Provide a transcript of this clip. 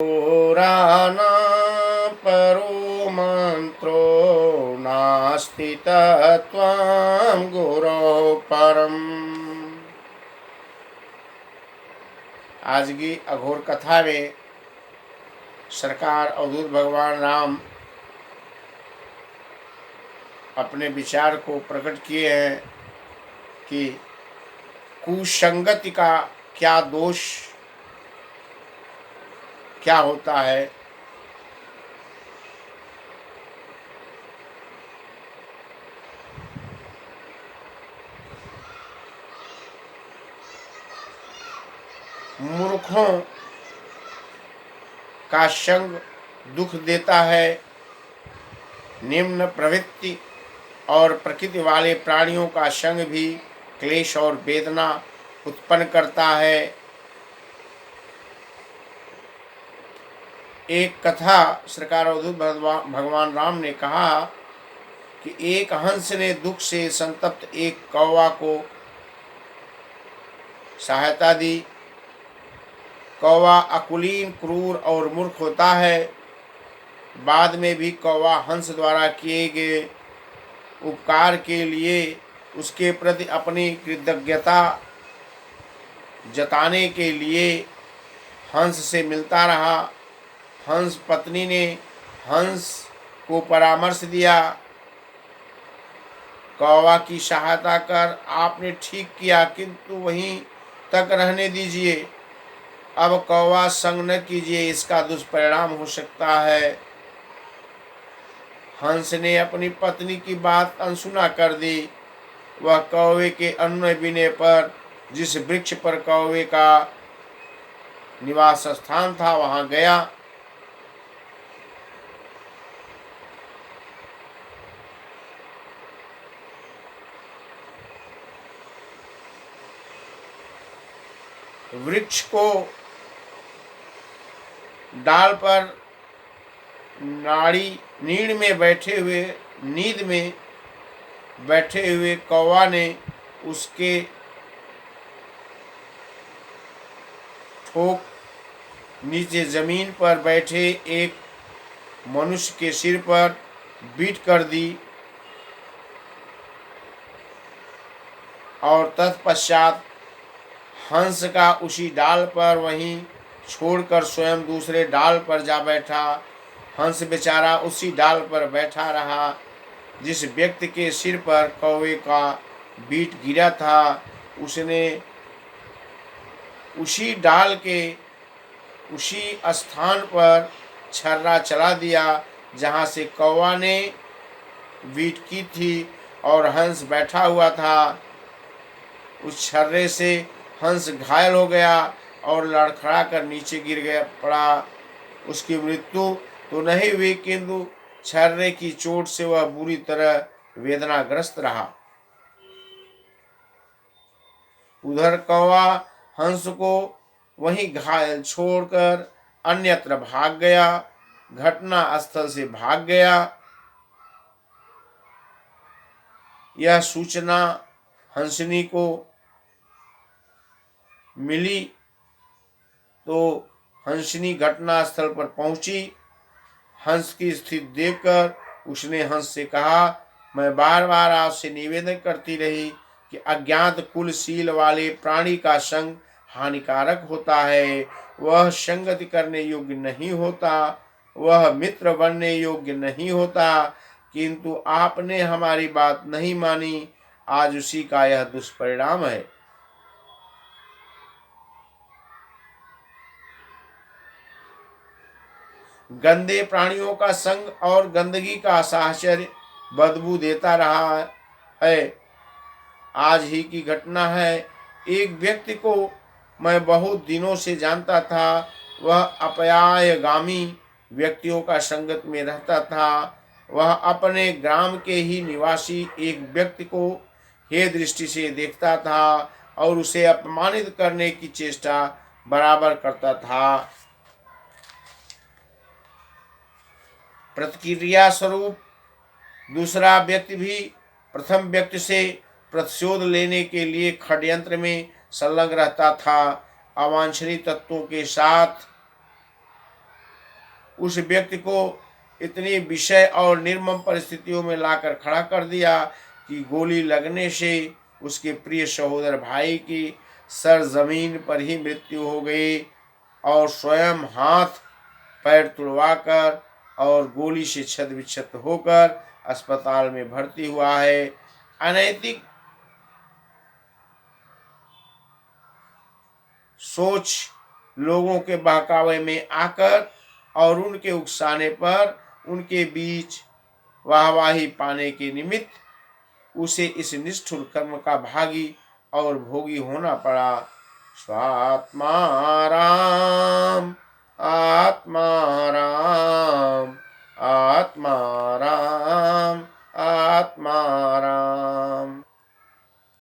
पुराना परो मंत्रो नास्ति तत्त्वं गुरो परम। आज की अघोर कथा में सरकार अवधूत भगवान राम अपने विचार को प्रकट किए हैं कि कुसंगति का क्या दोष क्या होता है। मूर्खों का संग दुख देता है। निम्न प्रवृत्ति और प्रकृति वाले प्राणियों का संग भी क्लेश और वेदना उत्पन्न करता है। एक कथा सरकार अवधूत भगवान राम ने कहा कि एक हंस ने दुख से संतप्त एक कौवा को सहायता दी। कौवा अकुलीन, क्रूर और मूर्ख होता है। बाद में भी कौवा हंस द्वारा किए गए उपकार के लिए उसके प्रति अपनी कृतज्ञता जताने के लिए हंस से मिलता रहा। हंस पत्नी ने हंस को परामर्श दिया, कौवा की सहायता कर आपने ठीक किया, किंतु वहीं तक रहने दीजिए। अब कौवा संग न कीजिए, इसका दुष्परिणाम हो सकता है। हंस ने अपनी पत्नी की बात अनसुना कर दी। वह कौवे के अनुनय विनय पर जिस वृक्ष पर कौवे का निवास स्थान था वहां गया। वृक्ष को डाल पर नीड़ में बैठे हुए नींद में बैठे हुए कौवा ने उसके ठोक नीचे जमीन पर बैठे एक मनुष्य के सिर पर बीट कर दी और तत्पश्चात हंस का उसी डाल पर वहीं छोड़कर स्वयं दूसरे डाल पर जा बैठा। हंस बेचारा उसी डाल पर बैठा रहा जिस व्यक्ति के सिर पर कौवे का बीट गिरा था। उसने उसी डाल के उसी स्थान पर छर्रा चला दिया जहाँ से कौवा ने बीट की थी और हंस बैठा हुआ था। उस छर्रे से हंस घायल हो गया और लड़खड़ा कर नीचे गिर गया पड़ा। उसकी मृत्यु तो नहीं हुई, किंतु छर्रे की चोट से वह बुरी तरह वेदनाग्रस्त रहा। उधर कौवा हंस को वहीं घायल छोड़कर अन्यत्र भाग गया, घटना स्थल से भाग गया। यह सूचना हंसनी को मिली तो हंसनी घटना स्थल पर पहुंची। हंस की स्थिति देखकर उसने हंस से कहा, मैं बार बार आपसे निवेदन करती रही कि अज्ञात कुलशील वाले प्राणी का संग हानिकारक होता है। वह संगति करने योग्य नहीं होता, वह मित्र बनने योग्य नहीं होता, किंतु आपने हमारी बात नहीं मानी। आज उसी का यह दुष्परिणाम है। गंदे प्राणियों का संग और गंदगी का साहचर्य बदबू देता रहा है। आज ही की घटना है। एक व्यक्ति को मैं बहुत दिनों से जानता था। वह अपयायगामी व्यक्तियों का संगत में रहता था। वह अपने ग्राम के ही निवासी एक व्यक्ति को हे दृष्टि से देखता था और उसे अपमानित करने की चेष्टा बराबर करता था। प्रतिक्रिया स्वरूप दूसरा व्यक्ति भी प्रथम व्यक्ति से प्रतिशोध लेने के लिए षड्यंत्र में संलग्न रहता था। अवांछनीय तत्वों के साथ उस व्यक्ति को इतनी विषय और निर्मम परिस्थितियों में लाकर खड़ा कर दिया कि गोली लगने से उसके प्रिय सहोदर भाई की सर जमीन पर ही मृत्यु हो गई और स्वयं हाथ पैर तुड़वाकर और गोली से छत विक्षत होकर अस्पताल में भर्ती हुआ है। अनैतिक सोच लोगों के बहकावे में आकर और उनके उकसाने पर उनके बीच वाहवाही पाने के निमित्त उसे इस निष्ठुर कर्म का भागी और भोगी होना पड़ा। स्वात्मा राम आत्मा राम आत्मा राम आत्मा राम।